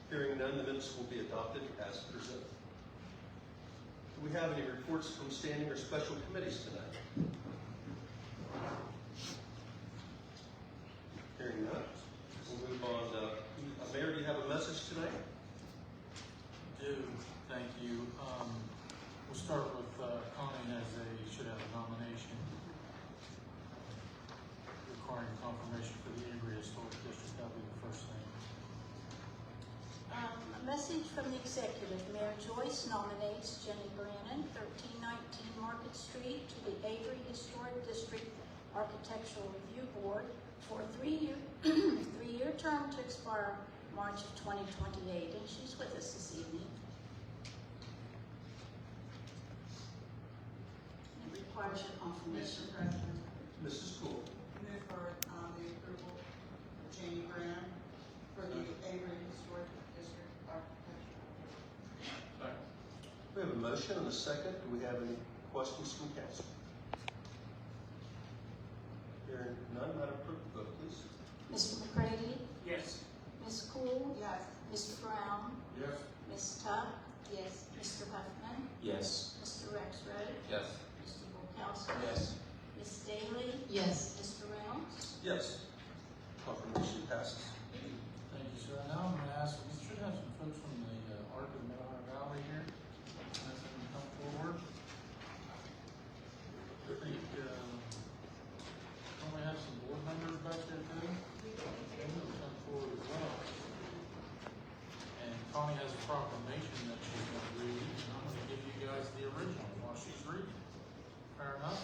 Hearing none, the minutes will be adopted as presented. Do we have any reports from standing or special committees tonight? Hearing none, we'll move on. Mayor, do you have a message tonight? I do. Thank you. We'll start with Connie should have a nomination requiring confirmation for the Avery Historic District. That'll be the first thing. A message from the executive. Mayor Joyce nominates Jenny Brannon, 1319 Market Street, to the Avery Historic District Architectural Review Board for a three-year term to expire March of 2028, and she's with us this evening. It requires your confirmation. Mr. President, Mrs. Cool. move for the approval of Janie Brown for the Avery Historic District Architectural. We have a motion and a second. Do we have any questions from council? Hearing none, Madam Clerk, vote please. Mr. McCready? Yes. Ms. Cool? Yes. Mr. Brown? Yes. Ms. Tuck? Yes. Mr. Huffman? Yes. Mr. Rexroad? Yes. Mr. Volkowski? Yes. Ms. Daly? Yes. Mr. Reynolds? Yes. Confirmation passes. Thank you, sir. Now I'm going to ask, we should have some folks from the Arc of Mid-Ohio Valley here. Ask them to come forward. I think, don't we have some board members back there too? They will come forward as well. And Connie has a proclamation that she's going to read, and I'm going to give you guys the original while she's reading. Fair enough?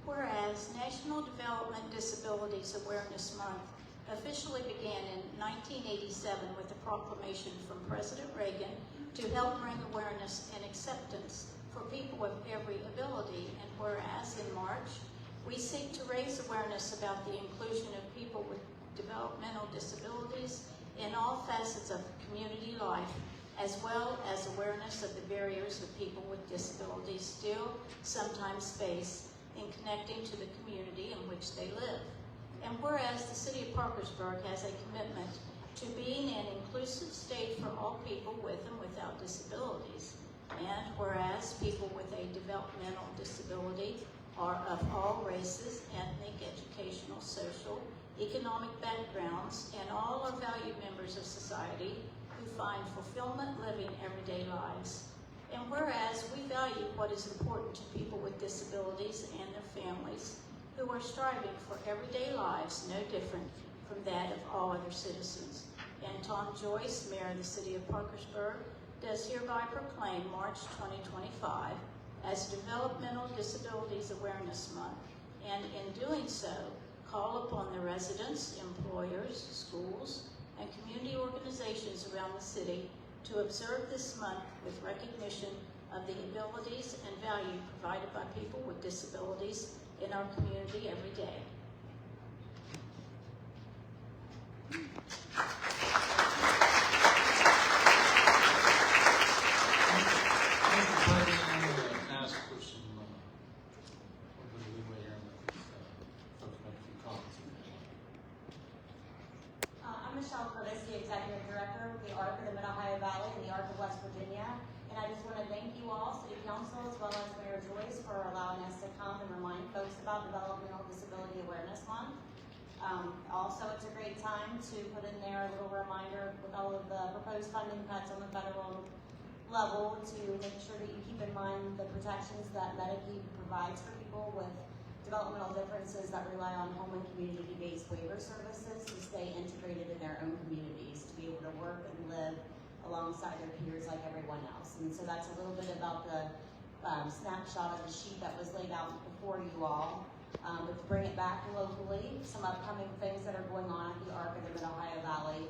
Whereas National Development Disabilities Awareness Month officially began in 1987 with a proclamation from President Reagan to help bring awareness and acceptance for people with every ability. And whereas in March, we seek to raise awareness about the inclusion of people with developmental disabilities in all facets of community life, as well as awareness of the barriers that people with disabilities still sometimes face in connecting to the community in which they live. And whereas the City of Parkersburg has a commitment to being an inclusive state for all people with and without disabilities, and whereas people with a developmental disability are of all races, ethnic, educational, social, economic backgrounds, and all are valued members of society who find fulfillment living everyday lives. And whereas we value what is important to people with disabilities and their families who are striving for everyday lives no different from that of all other citizens. Anton Joyce, Mayor of the City of Parkersburg, does hereby proclaim March 2025 as Developmental Disabilities Awareness Month, and in doing so, call upon the residents, employers, schools, and community organizations around the city to observe this month with recognition of the abilities and value provided by people with disabilities in our community every day. I'm Michelle Curtis, the Executive Director of the Arc of the Mid-Ohio Valley and the Arc of West Virginia. And I just want to thank you all, City Council, as well as Mayor Joyce, for allowing us to come and remind folks about Developmental Disability Awareness Month. Also, it's a great time to put in there a little reminder with all of the proposed funding cuts on the federal level to make sure that you keep in mind the protections that Medicaid provides for people with developmental differences that rely on home and community-based waiver services to stay integrated in their own communities, to be able to work and live alongside their peers like everyone else. And so that's a little bit about the snapshot of the sheet that was laid out before you all. But to bring it back locally, some upcoming things that are going on at the Arc of the Mid-Ohio Valley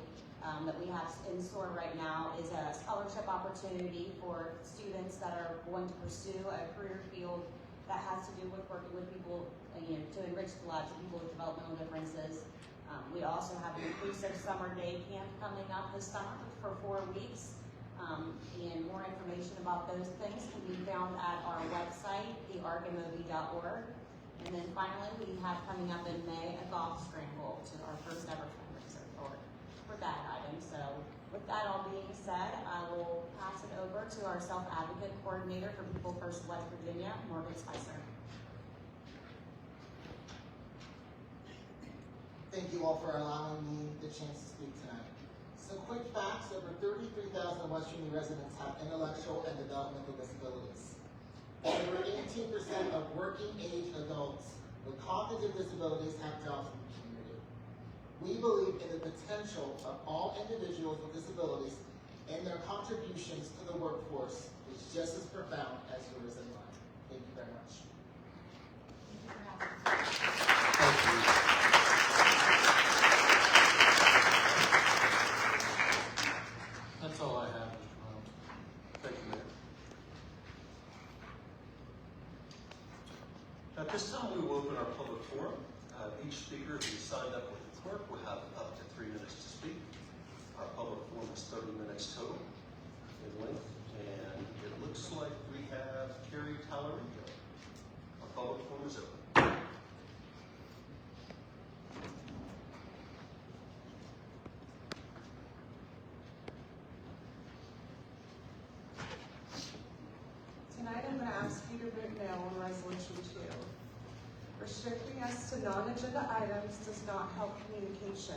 that we have in store right now is a scholarship opportunity for students that are going to pursue a career field that has to do with working with people, to enrich the lives of people with developmental differences. We also have an inclusive summer day camp coming up this summer for 4 weeks. And more information about those things can be found at our website, thearcmov.org. And then finally, we have coming up in May a golf scramble, to our first ever fundraiser for that. that all being said, I will pass it over to our self-advocate coordinator for People First West Virginia, Morgan Spicer. Thank you all for allowing me the chance to speak tonight. Some quick facts: over 33,000 West Virginia residents have intellectual and developmental disabilities. Over 18% of working age adults with cognitive disabilities have jobs in the community. We believe in the potential of all individuals with disabilities, and their contributions to the workforce is just as profound as yours and mine. Thank you very much. Thank you. That's all I have, Mr. Reynolds. Thank you, Mayor. At this time, we will open our public forum. Each speaker who is signed up with the clerk will have up to 3 minutes to speak. Our public forum is 30 minutes total in length, and it looks like we have Carrie Talarico. Our public forum is open. Tonight I'm going to ask you to vote no on Resolution 2. Restricting us to non-agenda items does not help communication.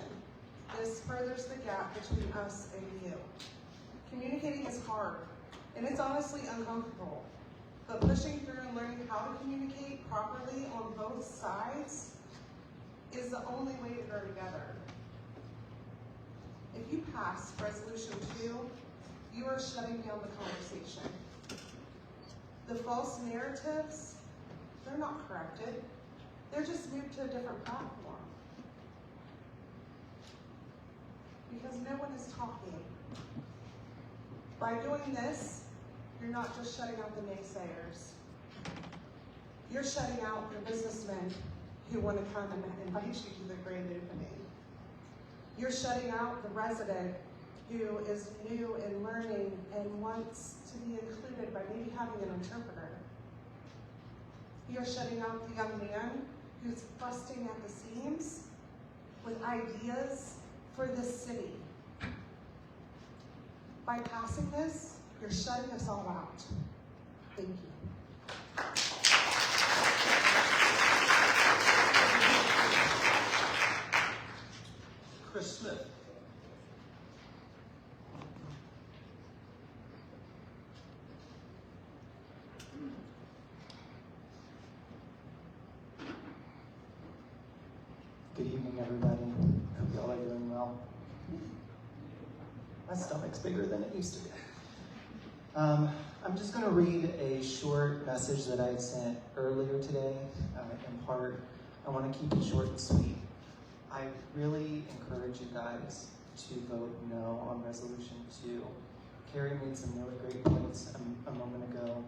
This furthers the gap between us and you. Communicating is hard, and it's honestly uncomfortable. But pushing through and learning how to communicate properly on both sides is the only way to grow together. If you pass Resolution 2, you are shutting down the conversation. The false narratives, they're not corrected. They're just moved to a different platform. Because no one is talking. By doing this, you're not just shutting out the naysayers. You're shutting out the businessmen who want to come and invite you to the grand opening. You're shutting out the resident who is new and learning and wants to be included by maybe having an interpreter. You're shutting out the young man who's busting at the seams with ideas for this city. By passing this, you're shutting us all out. Thank you. Chris Smith. Good evening, everybody. Hope y'all are doing well. My stomach's bigger than it used to be. I'm just going to read a short message that I had sent earlier today. In part, I want to keep it short and sweet. I really encourage you guys to vote no on Resolution 2. Carrie made some really great points a moment ago.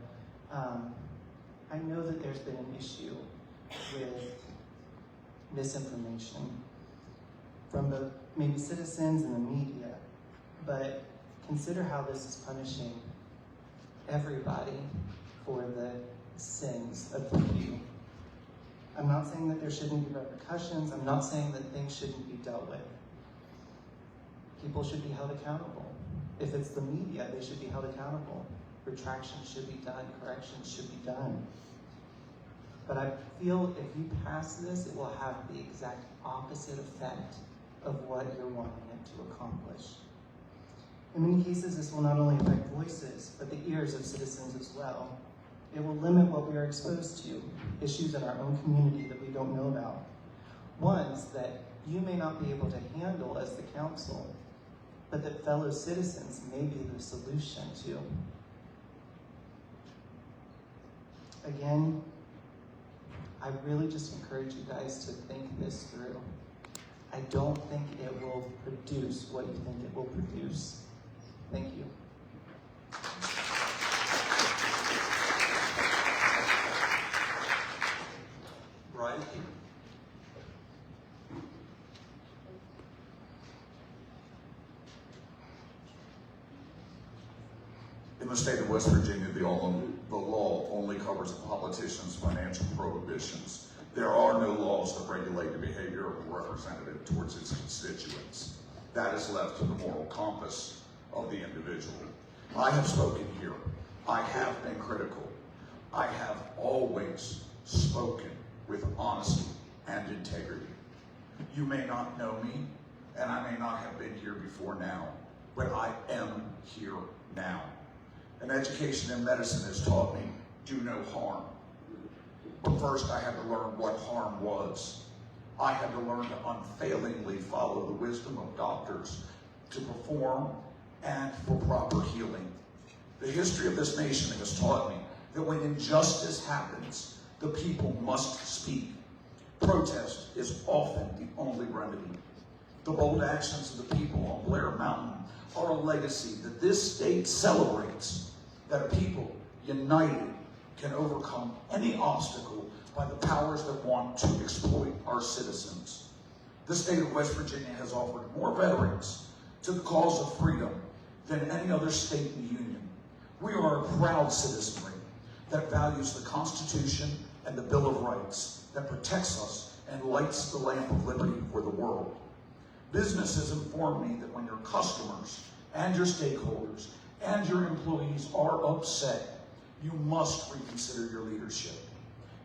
I know that there's been an issue with misinformation from the maybe citizens and the media, but consider how this is punishing everybody for the sins of the few. I'm not saying that there shouldn't be repercussions. I'm not saying that things shouldn't be dealt with. People should be held accountable. If it's the media, they should be held accountable. Retractions should be done. Corrections should be done. But I feel if you pass this, it will have the exact opposite effect of what you're wanting it to accomplish. In many cases, this will not only affect voices, but the ears of citizens as well. It will limit what we are exposed to, issues in our own community that we don't know about, ones that you may not be able to handle as the council, but that fellow citizens may be the solution to. Again, I really just encourage you guys to think this through. I don't think it will produce what you think it will produce. Thank you. Brian King. In the state of West Virginia, the law only covers a politician's financial prohibitions. There are no laws that regulate the behavior of a representative towards its constituents. That is left to the moral compass of the individual. I have spoken here. I have been critical. I have always spoken with honesty and integrity. You may not know me, and I may not have been here before now, but I am here now. And education in medicine has taught me, do no harm. But first I had to learn what harm was. I had to learn to unfailingly follow the wisdom of doctors to perform and for proper healing. The history of this nation has taught me that when injustice happens, the people must speak. Protest is often the only remedy. The bold actions of the people on Blair Mountain are a legacy that this state celebrates, that a people united can overcome any obstacle by the powers that want to exploit our citizens. The state of West Virginia has offered more veterans to the cause of freedom than any other state in the Union. We are a proud citizenry that values the Constitution and the Bill of Rights, that protects us and lights the lamp of liberty for the world. Business has informed me that when your customers and your stakeholders and your employees are upset, you must reconsider your leadership.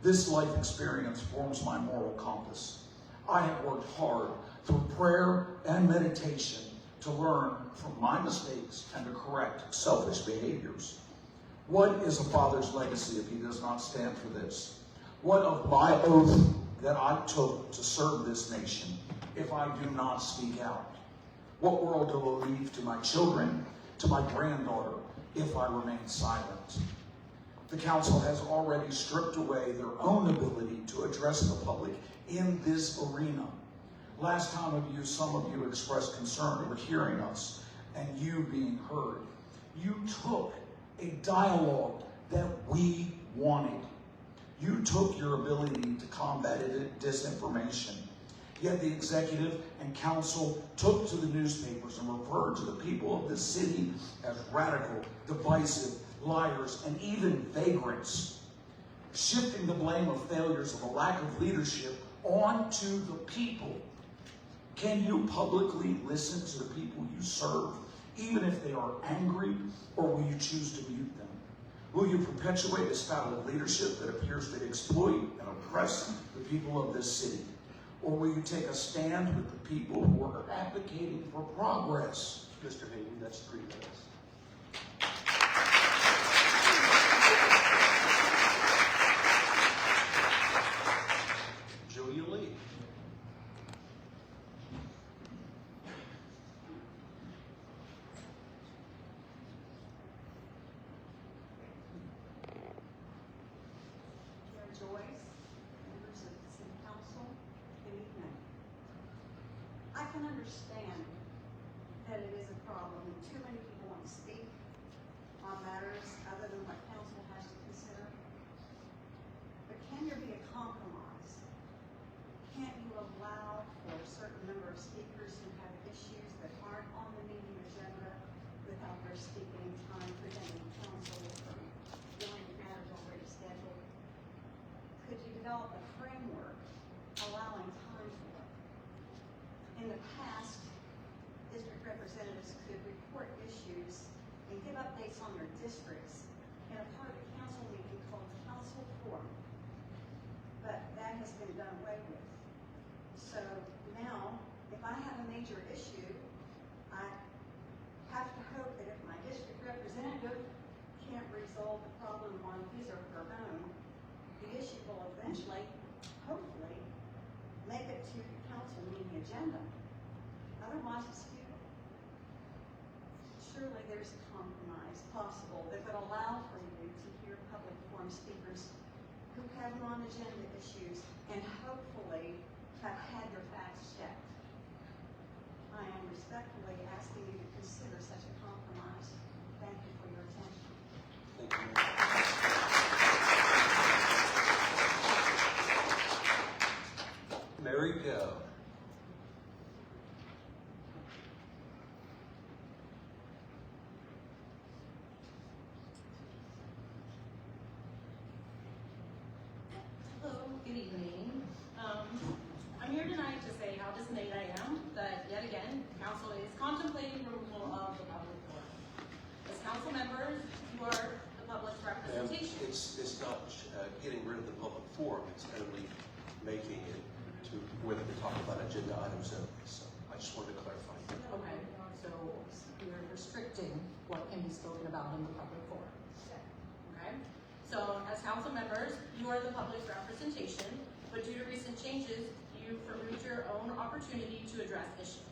This life experience forms my moral compass. I have worked hard through prayer and meditation to learn from my mistakes and to correct selfish behaviors. What is a father's legacy if he does not stand for this? What of my oath that I took to serve this nation if I do not speak out? What world will I leave to my children, to my granddaughter, if I remain silent? The council has already stripped away their own ability to address the public in this arena. Last time some of you expressed concern over hearing us and you being heard. You took a dialogue that we wanted. You took your ability to combat disinformation. Yet the executive and council took to the newspapers and referred to the people of this city as radical, divisive, liars, and even vagrants, shifting the blame of failures of a lack of leadership onto the people. Can you publicly listen to the people you serve, even if they are angry, or will you choose to mute them? Will you perpetuate a style of leadership that appears to exploit and oppress the people of this city? Or will you take a stand with the people who are advocating for progress? Mr. Hayden, that's 3 minutes. Julia Lee. Chair Joyce, members of the City Council, good evening. I can understand that it is a problem when too many people want to speak on matters other than what council has to consider. But can there be a compromise? Can't you allow for a certain number of speakers who have issues that aren't on the meeting agenda without their speaking time preventing council from dealing with matters already scheduled? Could you develop a framework allowing time for it? In the past, district representatives could report issues and give updates on their districts in a part of the council meeting called council forum. But that has been done away with. So now, if I have a major issue, I have to hope that if my district representative can't resolve the problem on his or her own, the issue will eventually, hopefully, make it to the council meeting agenda. Otherwise, it's futile. Surely there's a compromise possible that would allow for you to hear public forum speakers who have non-agenda issues and hopefully have had their facts checked. I am respectfully asking you to consider such a compromise. Thank you for your attention. Thank you. Mary Go. Hello, good evening. I'm here tonight to say how dismayed I am that yet again, council is contemplating removal of the public forum. As council members, you are the public's And representation. it's not getting rid of the public forum, it's only making it to whether we talk about agenda items only. So I just wanted to clarify. Okay, so you're restricting what can be spoken about in the public forum. Okay? So as council members, you are the public's representation, but due to recent changes, you've removed your own opportunity to address issues.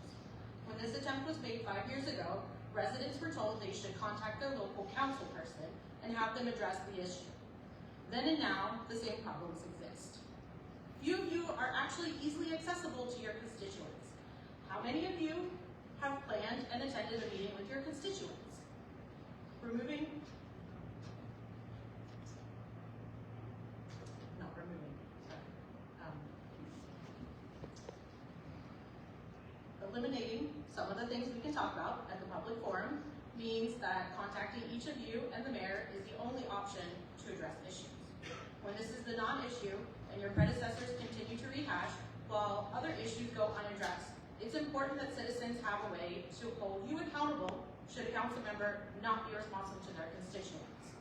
When this attempt was made 5 years ago, residents were told they should contact their local council person and have them address the issue. Then and now, the same problems exist. Few of you are actually easily accessible to your constituents. How many of you have planned and attended a meeting with your constituents? Removing eliminating some of the things we can talk about at the public forum means that contacting each of you and the mayor is the only option to address issues. When this is the non-issue and your predecessors continue to rehash while other issues go unaddressed, it's important that citizens have a way to hold you accountable should a council member not be responsive to their constituents.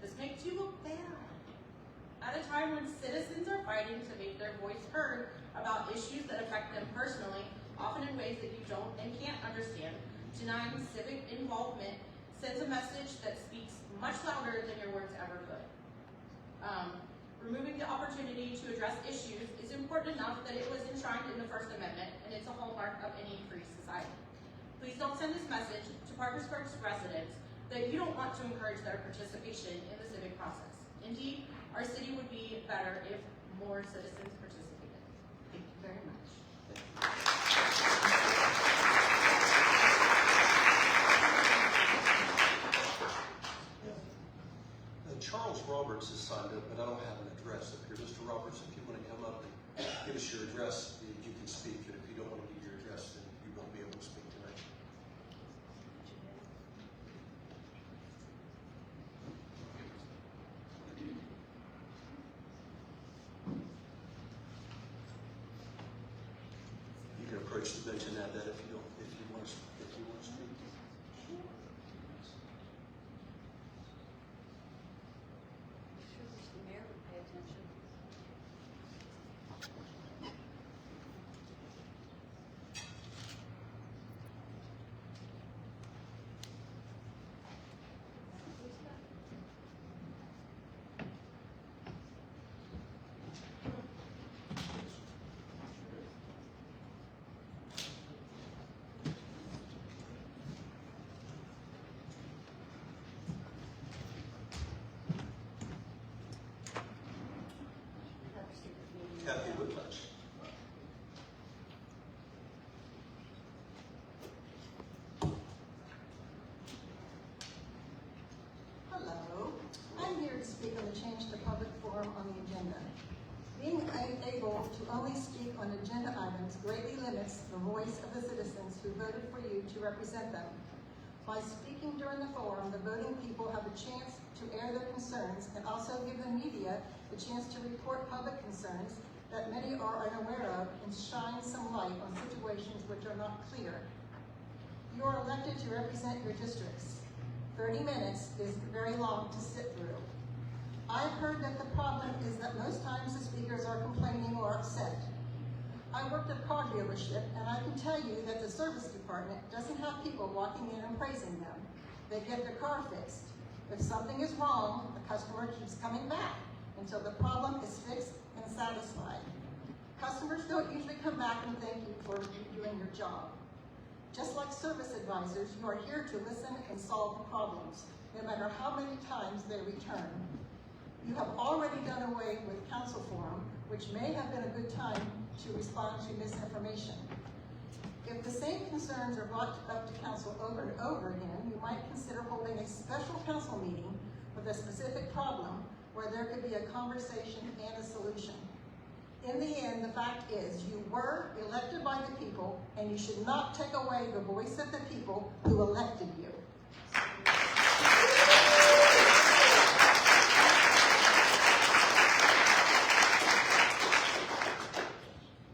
This makes you look bad. At a time when citizens are fighting to make their voice heard about issues that affect them personally, often in ways that you don't and can't understand, denying civic involvement sends a message that speaks much louder than your words ever could. Removing the opportunity to address issues is important enough that it was enshrined in the First Amendment, and it's a hallmark of any free society. Please don't send this message to Parkersburg's residents that you don't want to encourage their participation in the civic process. Indeed, our city would be better if more citizens participated. Thank you very much. Charles Roberts is signed up, but I don't have an address up here. Mr. Roberts, if you want to come up and give us your address, you can speak. And if you don't want to give your address, then you won't be able to speak tonight. You can approach the bench and add that if you want to speak. Kathy Whitlatch. Hello, I'm here to speak on the change to public forum on the agenda. Being able to only speak on agenda items greatly limits the voice of the citizens who voted for you to represent them. By speaking during the forum, the voting people have a chance to air their concerns and also give the media the chance to report public concerns that many are unaware of and shine some light on situations which are not clear. You are elected to represent your districts. 30 minutes is very long to sit through. I've heard that the problem is that most times the speakers are complaining or upset. I worked at a car dealership, and I can tell you that the service department doesn't have people walking in and praising them. They get their car fixed. If something is wrong, the customer keeps coming back until the problem is fixed and satisfied. Customers don't usually come back and thank you for doing your job. Just like service advisors, you are here to listen and solve problems, no matter how many times they return. You have already done away with council forum, which may have been a good time to respond to misinformation. If the same concerns are brought up to council over and over again, you might consider holding a special council meeting with a specific problem where there could be a conversation and a solution. In the end, the fact is you were elected by the people, and you should not take away the voice of the people who elected you.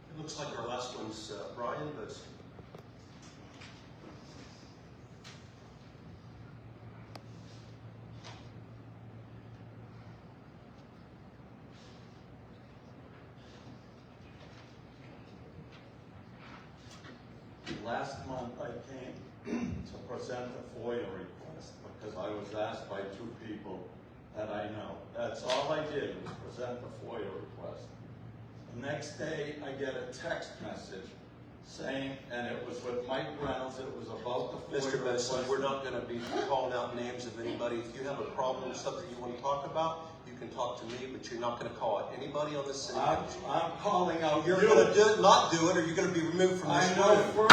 It looks like our last one's Brian, but last month I came to present a FOIA request because I was asked by two people that I know. That's all I did was present the FOIA request. The next day I get a text message saying, and it was with Mike Reynolds, it was about the FOIA Mr. Benson, request. we're not gonna be calling out names of anybody. If you have a problem, something you wanna talk about, you can talk to me, but you're not gonna call out anybody on this city council. I'm calling out You're you. gonna not do it, or you're gonna be removed from this I know room.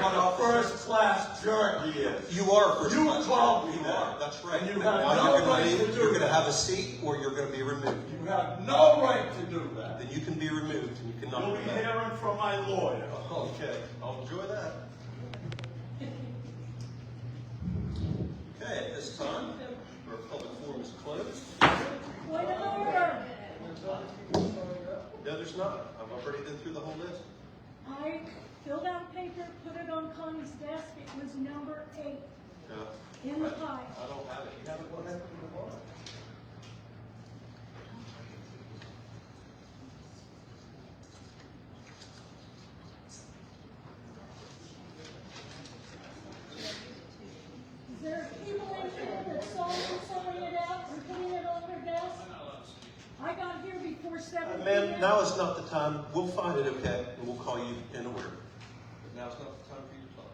what a first-class jerk he is. You are first You class. called me You that. are. That's right. And you Now have no you're gonna right leave. to do You're gonna that. have a seat, or you're gonna be removed. You have no right to do that. Then you can be removed, and you cannot You'll come be back. hearing from my lawyer. Okay, I'll enjoy that. Okay, at this time, our public forum is closed. Point of order. No, there's not. I've already been through the whole list. I filled out a paper, put it on Connie's desk. It was number 8 in the pile. I don't have it. You have it, what happened to the bar? Is there people in here that saw me sorting it out and putting it on their desk? I got here before 7 p.m. Ma'am, now is not the time. We'll find it, okay, and we'll call you in order. But now's not the time for you to talk.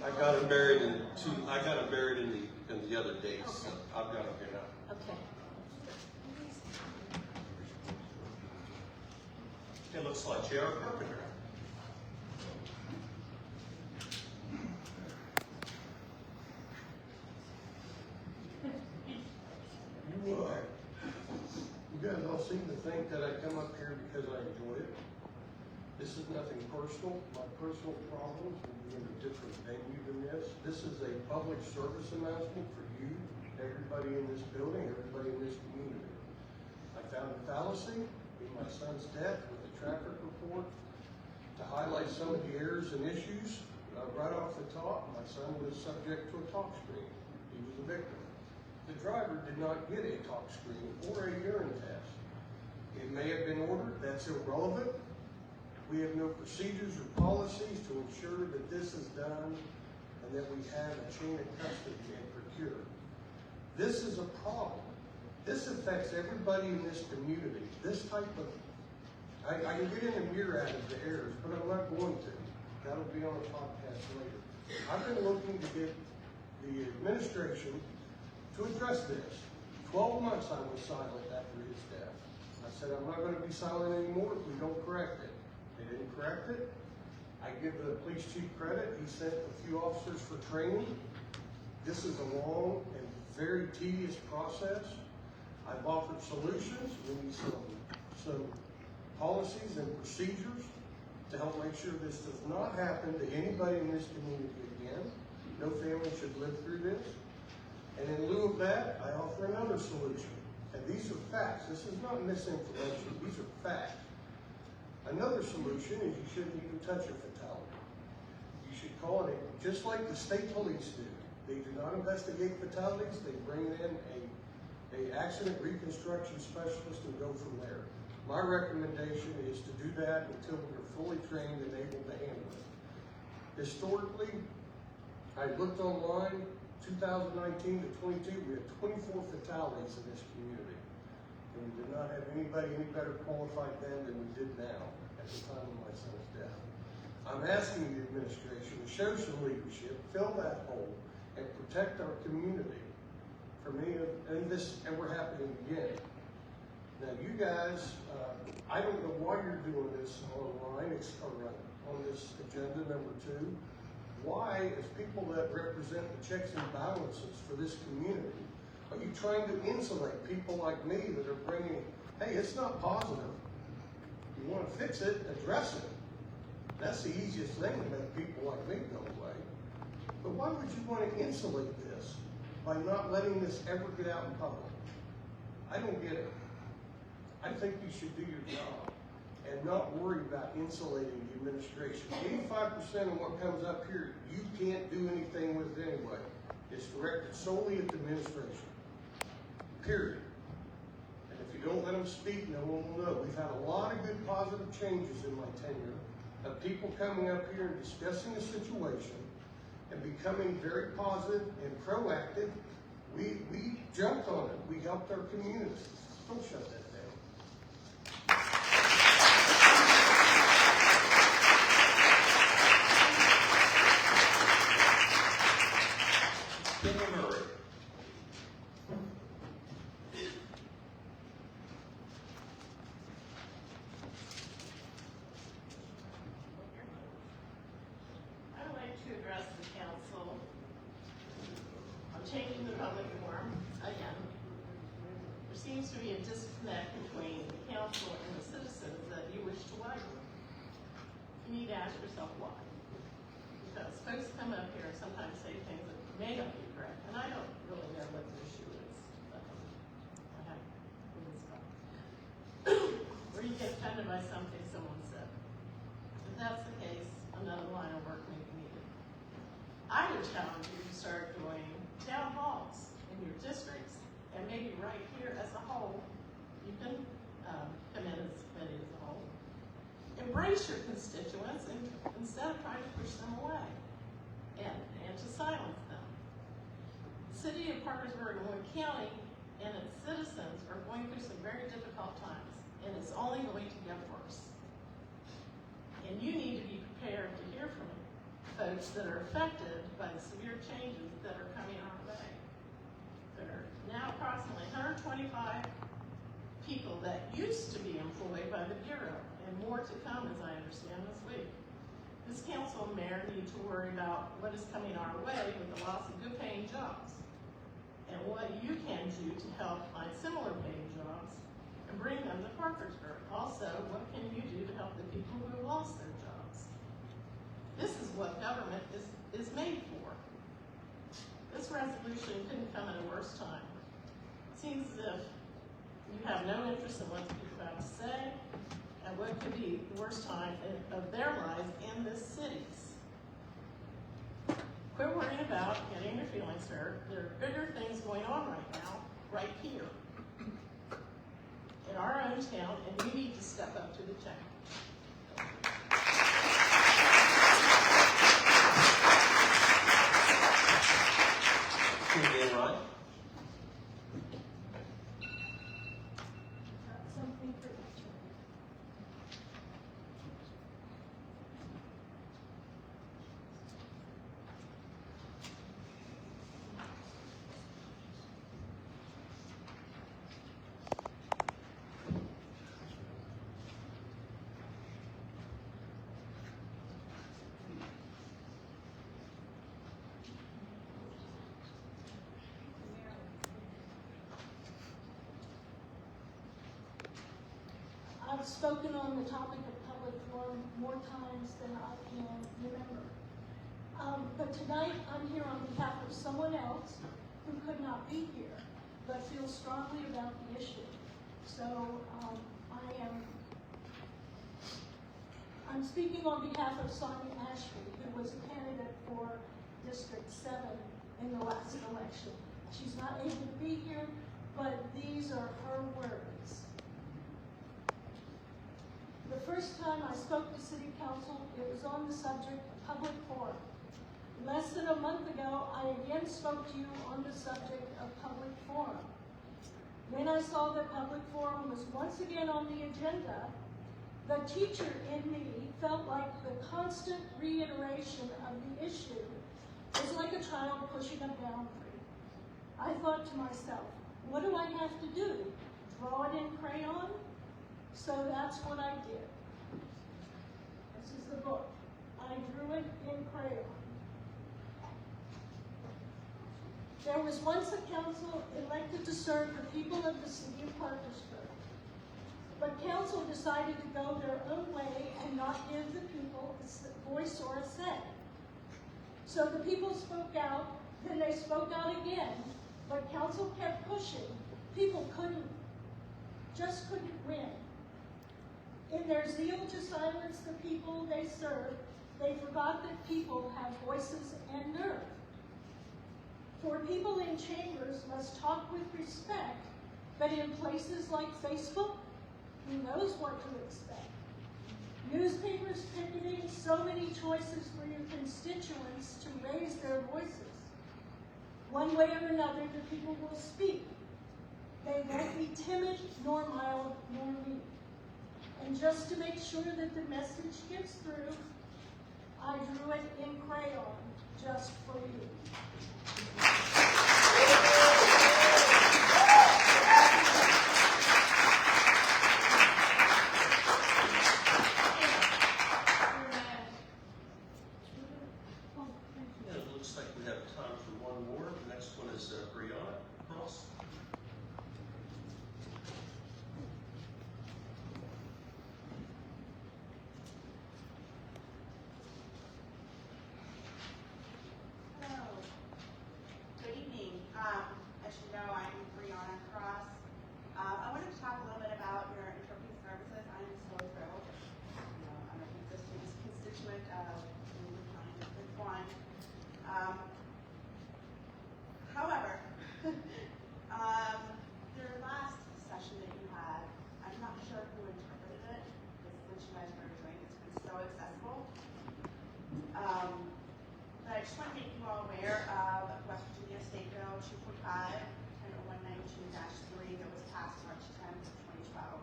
I got it buried in the other dates. So I've got it here now. Okay. It looks like J.R. Carpenter. You guys all seem to think that I come up here because I enjoy it. This is nothing personal. My personal problems will be in a different venue than this. This is a public service announcement for you, everybody in this building, everybody in this community. I found a fallacy in my son's death with a traffic report to highlight some of the errors and issues. Right off the top, my son was subject to a talk screen. He was a victim. The driver did not get a talk screen or a urine test. It may have been ordered, that's irrelevant. We have no procedures or policies to ensure that this is done and that we have a chain of custody and procure. This is a problem. This affects everybody in this community. This type of, I can get in a myriad of the errors, but I'm not going to. That'll be on a podcast later. I've been looking to get the administration to address this. 12 months I was silent after his death. I said, I'm not going to be silent anymore if we don't correct it. They didn't correct it. I give the police chief credit. He sent a few officers for training. This is a long and very tedious process. I've offered solutions. We need some policies and procedures to help make sure this does not happen to anybody in this community again. No family should live through this. And in lieu of that, I offer another solution. And these are facts. This is not misinformation. These are facts. Another solution is you shouldn't even touch a fatality. You should call it just like the state police do. They do not investigate fatalities. They bring in a accident reconstruction specialist and go from there. My recommendation is to do that until we're fully trained and able to handle it. Historically, I looked online, 2019 to 22, we had 24 fatalities in this community. And we did not have anybody any better qualified then than we did now at the time of my son's death. I'm asking the administration to show some leadership, fill that hole, and protect our community from any of this ever happening again. Now, you guys, I don't know why you're doing this online, on this agenda number 2. Why, as people that represent the checks and balances for this community, are you trying to insulate people like me that are bringing, hey, it's not positive. You want to fix it, address it. That's the easiest thing to make people like me go away. But why would you want to insulate this by not letting this ever get out in public? I don't get it. I think you should do your job and not worry about insulating the administration. 85% of what comes up here, you can't do anything with it anyway. It's directed solely at the administration. Period. And if you you don't let them speak, no one will know. We've had a lot of good positive changes in my tenure of people coming up here and discussing the situation and becoming very positive and proactive. We jumped on it. We helped our community. Don't shut that down. Kenny Murray. I'd like to address the council on changing the public forum again. There seems to be a disconnect between the council and the citizens that you wish to widen. You need to ask yourself why. Because folks come up here and sometimes say things that may not be correct, and I don't really know what the issue is. I have where you get offended by something someone said. If that's the case, another line of work may be needed. I would challenge you to start doing town halls in your districts, and maybe right here as a whole, you can come in as a committee as a whole. Embrace your constituents instead of trying to push them away and to silence them. The city of Parkersburg and Wood County and its citizens are going through some very difficult times, and it's only going to get worse. And you need to be prepared to hear from folks that are affected by the severe changes that are coming our way. There are now approximately 125 people that used to be employed by the Bureau, and more to come, as I understand, this week. This council and mayor need to worry about what is coming our way with the loss of good paying jobs, and what you can do to help find similar paying jobs and bring them to Parkersburg. Also, what can you do to help the people who have lost their jobs? This is what government is made for. This resolution couldn't come at a worse time. It seems as if you have no interest in what the people have to say, and what could be the worst time of their lives in this city's. Quit worrying about getting your feelings hurt. There are bigger things going on right now, right here, in our own town, and you need to step up to the challenge. Dan Ryan. Something for each of you. I've spoken on the topic of public forum more times than I can remember. But tonight, I'm here on behalf of someone else who could not be here, but feels strongly about the issue. So I'm speaking on behalf of Sonia Ashby, who was a candidate for District 7 in the last election. She's not able to be here, but these are her words. The first time I spoke to City Council, it was on the subject of public forum. Less than a month ago, I again spoke to you on the subject of public forum. When I saw that public forum was once again on the agenda, the teacher in me felt like the constant reiteration of the issue was like a child pushing a boundary. I thought to myself, what do I have to do? Draw it in crayon? So that's what I did. This is the book. I drew it in crayon. There was once a council elected to serve the people of the city of Parkersburg. But council decided to go their own way and not give the people a voice or a say. So the people spoke out, then they spoke out again, but council kept pushing. People just couldn't win. In their zeal to silence the people they serve, they forgot that people have voices and nerve. For people in chambers must talk with respect, But in places like Facebook, who knows what to expect? Newspapers picketing, so many choices for your constituents to raise their voices. One way or another, the people will speak. They won't be timid, nor mild, nor meek. And just to make sure that the message gets through, I drew it in crayon, just for you. And it looks like we have time for one more. The next one is Brianna Ross. Hello. Good evening. As you know, I'm Brianna Cross. I wanted to talk a little bit about your interpreting services. I am so thrilled. I'm an existing constituent of Lincoln County District 1. However, your last session that you had, I'm not sure who interpreted it, because what you guys were doing, it's been so accessible. But I just want to make you all aware of West Virginia State Bill 245, 10192-3 that was passed March 10th, 2012.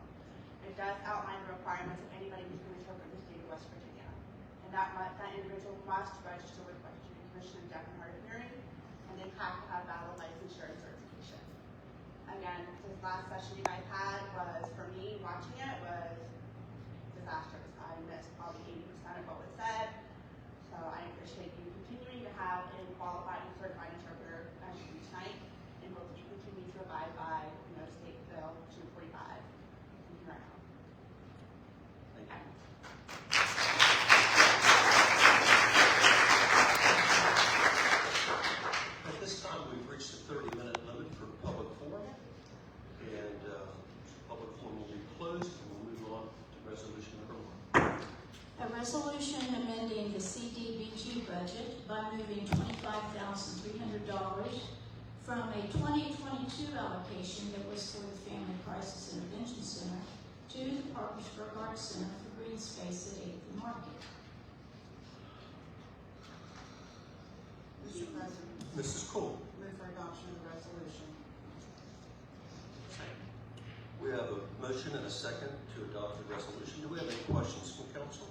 It does outline the requirements of anybody who can interpret the state of West Virginia. And that individual must register with West Virginia Commission of Deaf and Hard of Hearing, and they have to have valid licensure and certification. Again, this last session you guys had was, for me, watching it was disastrous. I missed probably 80% of what was said. So I appreciate you continuing to have a qualified and certified interpreter as you do tonight, and hope that you continue to abide by, State Bill 245. Thank you very much. Thank you. At this time, we've reached the 30-minute limit for public forum, and public forum will be closed, and we'll move on to resolution number 1. A resolution amending the CDBG budget by moving $25,300 from a 2022 allocation that was for the Family Crisis Intervention Center to the Parkersburg Arts Center for green space at 8th and Market. Mr. President, Mrs. Cole. move for adoption of the resolution. We have a motion and a second to adopt the resolution. Do we have any questions from council?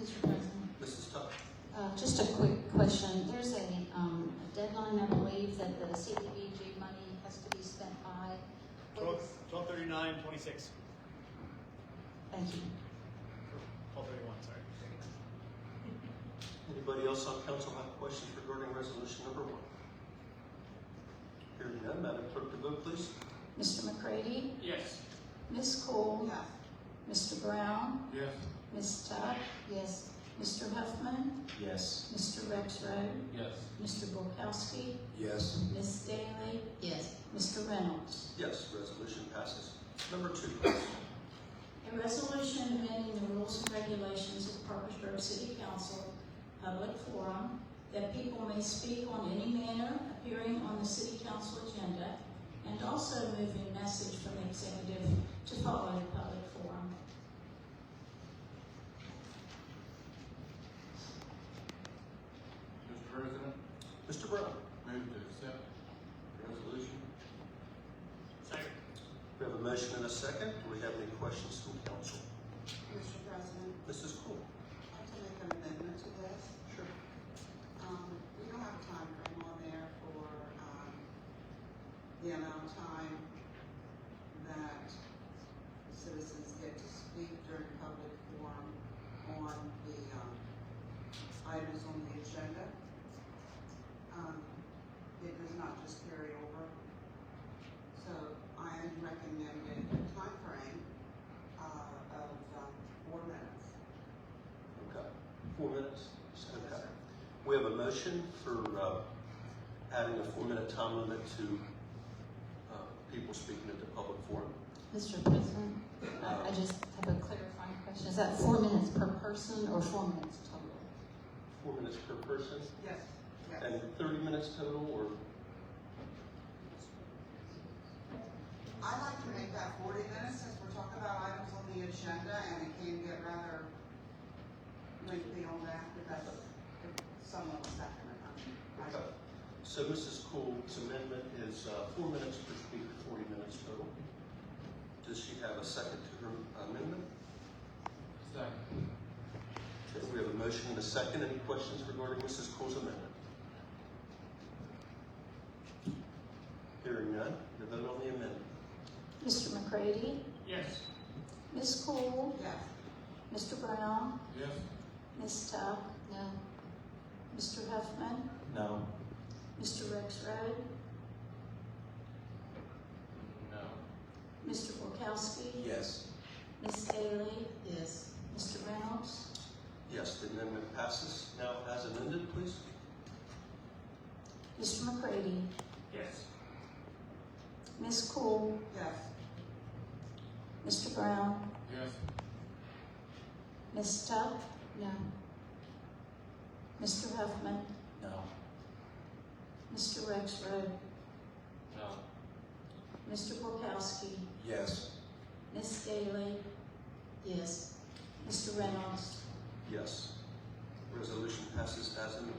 Mr. President, Mrs. Tuck. just a quick question. There's a deadline, I believe, that the CDBG money has to be spent by. 12/39/26. Thank you. 12/31, sorry. Anybody else on council have questions regarding resolution number 1? Hearing none, Madam Clerk, to vote, please. Mr. McCready? Yes. Ms. Cole? Yes. Mr. Brown? Yes. Ms. Tuck? Yes. Mr. Huffman? Yes. Mr. Rexroad? Yes. Mr. Bulkowski? Yes. Ms. Daly? Yes. Mr. Reynolds? Yes, resolution passes. Number 2, please. A resolution amending the rules and regulations of Parkersburg City Council public forum that people may speak on any manner appearing on the City Council agenda, and also moving message from the executive to follow the public forum. Mr. President, Mr. Brown. move to accept the resolution. Second. We have a motion and a second. Do we have any questions from council? Mr. President, Mrs. Cole. I'd like to make an amendment to this. Sure. We don't have a time frame on there for, the amount of time that citizens get to speak during public forum on the, items on the agenda. It does not just carry over. So I am recommending a time frame of 4 minutes. Okay. 4 minutes? Okay. We have a motion for adding a 4-minute time limit to people speaking at the public forum. Mr. President, I just have a clarifying question. Is that 4 minutes per person or 4 minutes total? 4 minutes per person? Yes. Yes. And 30 minutes total, or? I'd like to make that 40 minutes since we're talking about items on the agenda and it can get rather lengthy on that because if someone was second it. Okay. So Mrs. Coole's amendment is 4 minutes per speaker, 40 minutes total. Does she have a second to her amendment? Second. Okay, we have a motion and a second. Any questions regarding Mrs. Coole's amendment? Hearing none, the vote on the amendment. Mr. McCready? Yes. Ms. Cool? Yes. Mr. Brown? Yes. Ms. Tuck? No. Mr. Huffman? No. Mr. Rexroad? No. Mr. Borkowski? Yes. Ms. Daly? Yes. Mr. Reynolds? Yes, the amendment passes. Now as amended, please. Mr. McCready? Yes. Ms. Cool? Yes. Mr. Brown? Yes. Ms. Tuck? No. Mr. Huffman? No. Mr. Rexroad? No. Mr. Borkowski? Yes. Ms. Daly? Yes. Mr. Reynolds? Yes. Resolution passes as amended.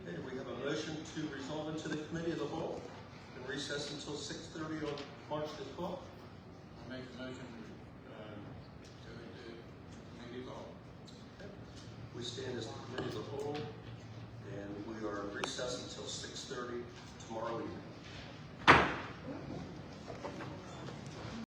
Okay, we have a motion to resolve into the committee of the whole and recess until 6:30 on March the 12th.